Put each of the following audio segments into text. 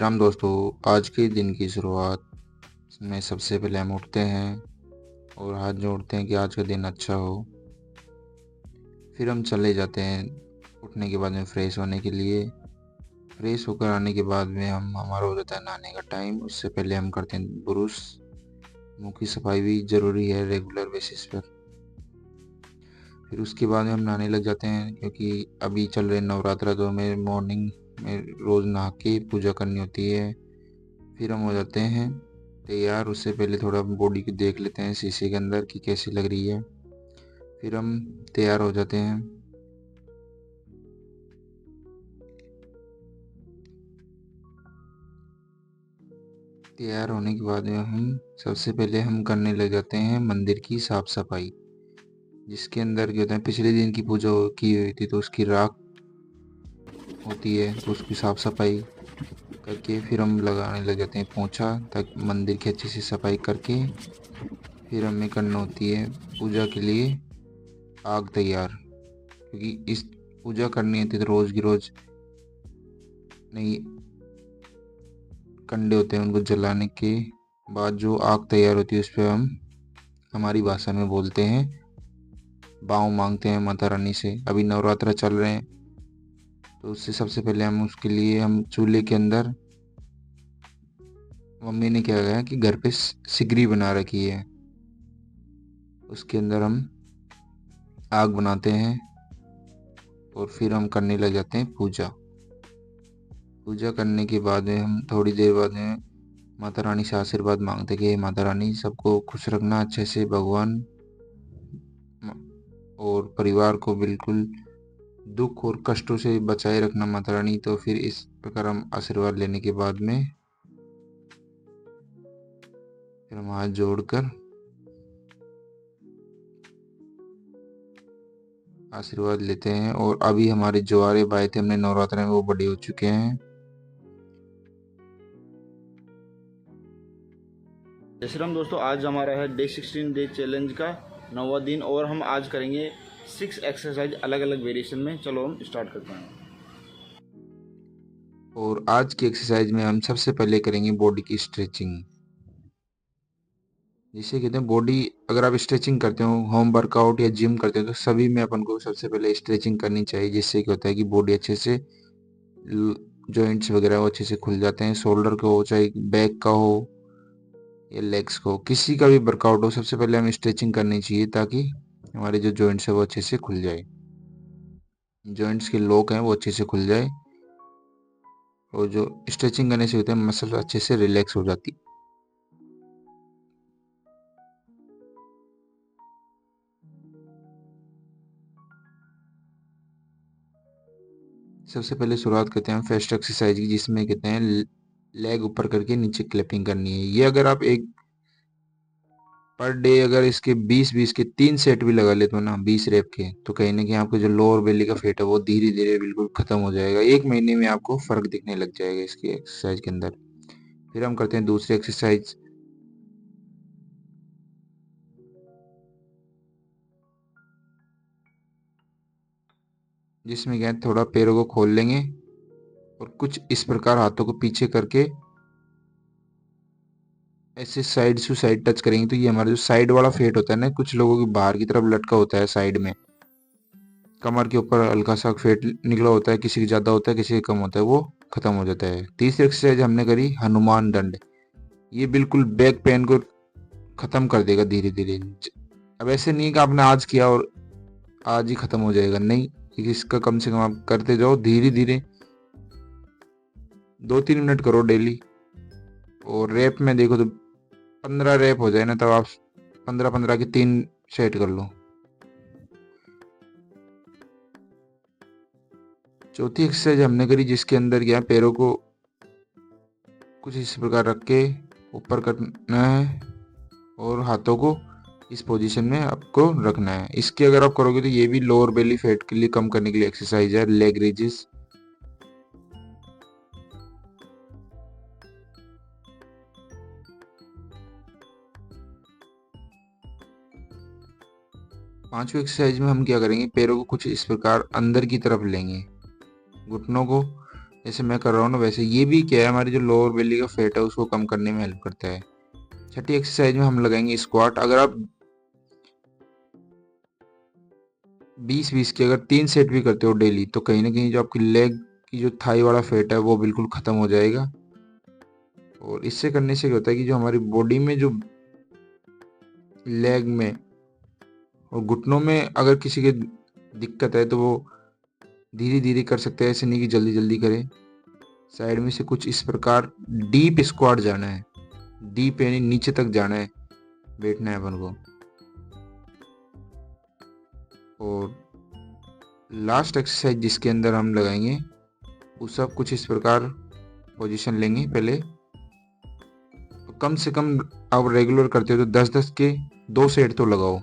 राम दोस्तों, आज के दिन की शुरुआत में सबसे पहले हम उठते हैं और हाथ जोड़ते हैं कि आज का दिन अच्छा हो। फिर हम चले जाते हैं उठने के बाद में फ्रेश होने के लिए। फ्रेश होकर आने के बाद में हमारा हो जाता है नहाने का टाइम। उससे पहले हम करते हैं ब्रुश। मुंह की सफाई भी ज़रूरी है रेगुलर बेसिस पर। फिर उसके बाद में हम नहाने लग जाते हैं, क्योंकि अभी चल रहे नवरात्रा, तो हमें मॉर्निंग में रोज़ नहा के पूजा करनी होती है। फिर हम हो जाते हैं तैयार। उससे पहले थोड़ा बॉडी को देख लेते हैं शीशे के अंदर कि कैसी लग रही है। फिर हम तैयार हो जाते हैं। तैयार होने के बाद में हम सबसे पहले हम करने लग जाते हैं मंदिर की साफ सफाई, जिसके अंदर क्या होता है, पिछले दिन की पूजा की हुई थी तो उसकी राख होती है, तो उसकी साफ सफाई करके फिर हम लगाने लग जाते हैं पोंछा, ताकि मंदिर की अच्छी सी सफाई करके फिर हमें करना होती है पूजा के लिए आग तैयार। क्योंकि इस पूजा करनी होती है तो रोज़ की रोज़ नहीं कंडे होते हैं, उनको जलाने के बाद जो आग तैयार होती है उस पर हम हमारी भाषा में बोलते हैं बाँव मांगते हैं माता रानी से। अभी नवरात्रा चल रहे हैं तो उससे सबसे पहले हम उसके लिए हम चूल्हे के अंदर, मम्मी ने क्या किया है कि घर पे सिगरी बना रखी है, उसके अंदर हम आग बनाते हैं और फिर हम करने लग जाते हैं पूजा। पूजा करने के बाद में हम थोड़ी देर बाद में माता रानी से आशीर्वाद मांगते कि हे माता रानी, सबको खुश रखना अच्छे से भगवान, और परिवार को बिल्कुल दुख और कष्टों से बचाए रखना माता रानी। तो फिर इस प्रकार हम आशीर्वाद लेने के बाद में फिर हम हाथ जोड़कर आशीर्वाद लेते हैं। और अभी हमारे जो आरे भाई थे हमने नवरात्र में, वो बड़े हो चुके हैं। जय श्री राम दोस्तों, आज हमारा है डे 16 डे चैलेंज का 9वां दिन और हम आज करेंगे 6 एक्सरसाइज अलग अलग वेरिएशन में। चलो हम स्टार्ट करते हैं। और आज की एक्सरसाइज में हम सबसे पहले करेंगे बॉडी की स्ट्रेचिंग, जिसे कहते हैं बॉडी। अगर आप स्ट्रेचिंग करते हो, होम वर्कआउट या जिम करते हो, तो सभी में अपन को सबसे पहले स्ट्रेचिंग करनी चाहिए, जिससे क्या होता है कि बॉडी अच्छे से, जॉइंट्स वगैरह वो अच्छे से खुल जाते हैं। शोल्डर का हो, चाहे बैक का हो या लेग्स को, किसी का भी वर्कआउट हो, सबसे पहले हमें स्ट्रेचिंग करनी चाहिए, ताकि हमारे जो जॉइंट्स है वो अच्छे से खुल जाए, जॉइंट्स के लॉक हैं वो अच्छे से खुल जाए। और जो स्ट्रेचिंग करने से होते हैं मसल अच्छे से रिलैक्स हो जाती। सबसे पहले शुरुआत करते हैं फर्स्ट एक्सरसाइज की, जिसमें कहते हैं लेग ऊपर करके नीचे क्लैपिंग करनी है। ये अगर आप एक पर डे अगर इसके 20-20 के 3 सेट भी लगा लेते हो ना, 20 रेप के, तो कहीं ना कहीं आपको जो लोअर बेली का फेट है वो धीरे धीरे बिल्कुल खत्म हो जाएगा। 1 महीने में आपको फर्क दिखने लग जाएगा इसकी एक्सरसाइज के अंदर। फिर हम करते हैं दूसरी एक्सरसाइज, जिसमें क्या है, थोड़ा पैरों को खोल लेंगे और कुछ इस प्रकार हाथों को पीछे करके ऐसे साइड टू साइड टच करेंगे। तो ये हमारा जो साइड वाला फेट होता है ना, कुछ लोगों की बाहर की तरफ लटका होता है साइड में, कमर के ऊपर हल्का सा फेट निकला होता है, किसी की ज्यादा होता है किसी का कम होता है, वो खत्म हो जाता है। तीसरी एक्सरसाइज हमने करी हनुमान दंड। ये बिल्कुल बैक पेन को खत्म कर देगा धीरे धीरे। अब ऐसे नहीं कि आपने आज किया और आज ही खत्म हो जाएगा, नहीं, इसका कम से कम आप करते जाओ धीरे धीरे, 2-3 मिनट करो डेली। और रैप में देखो तो 15 रैप हो जाए ना, तब आप 15-15 की 3 सेट कर लो। चौथी एक्सरसाइज हमने करी, जिसके अंदर क्या, पैरों को कुछ इस प्रकार रख के ऊपर करना है और हाथों को इस पोजीशन में आपको रखना है। इसके अगर आप करोगे तो ये भी लोअर बेली फैट के लिए कम करने के लिए एक्सरसाइज है, लेग रेजेस। पांचवी एक्सरसाइज में हम क्या करेंगे, पैरों को कुछ इस प्रकार अंदर की तरफ लेंगे, घुटनों को जैसे मैं कर रहा हूँ ना, वैसे ये भी क्या है, हमारी जो लोअर बेली का फैट है उसको कम करने में हेल्प करता है। छठी एक्सरसाइज में हम लगाएंगे स्क्वाट। अगर आप 20-20 की अगर 3 सेट भी करते हो डेली, तो कहीं ना कहीं जो आपकी लेग की जो थाई वाला फैट है वो बिल्कुल ख़त्म हो जाएगा। और इससे करने से क्या होता है कि जो हमारी बॉडी में जो लेग में और घुटनों में अगर किसी के दिक्कत है तो वो धीरे धीरे कर सकते हैं, ऐसे नहीं कि जल्दी जल्दी करें। साइड में से कुछ इस प्रकार डीप स्क्वाट जाना है, डीप यानी नीचे तक जाना है, बैठना है अपन को। और लास्ट एक्सरसाइज जिसके अंदर हम लगाएंगे पुशअप, कुछ इस प्रकार पोजीशन लेंगे पहले। तो कम से कम आप रेगुलर करते हो तो 10-10 के 2 सेट तो लगाओ।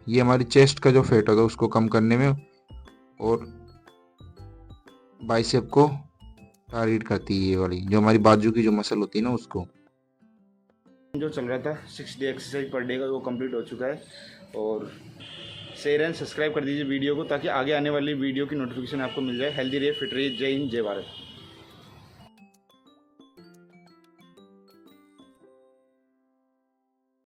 ये हमारी चेस्ट का जो फैट होता है उसको कम करने में और बाइसेप को टारगेट करती है, ये वाली जो हमारी बाजू की जो मसल होती है ना उसको। जो चल रहा था 6 डे एक्सरसाइज पर डे का, वो कंप्लीट हो चुका है। और शेयर एंड सब्सक्राइब कर दीजिए वीडियो को, ताकि आगे आने वाली वीडियो की नोटिफिकेशन आपको मिल जाए। हेल्दी रहिए, फिट रहिए। जय हिंद, जय भारत।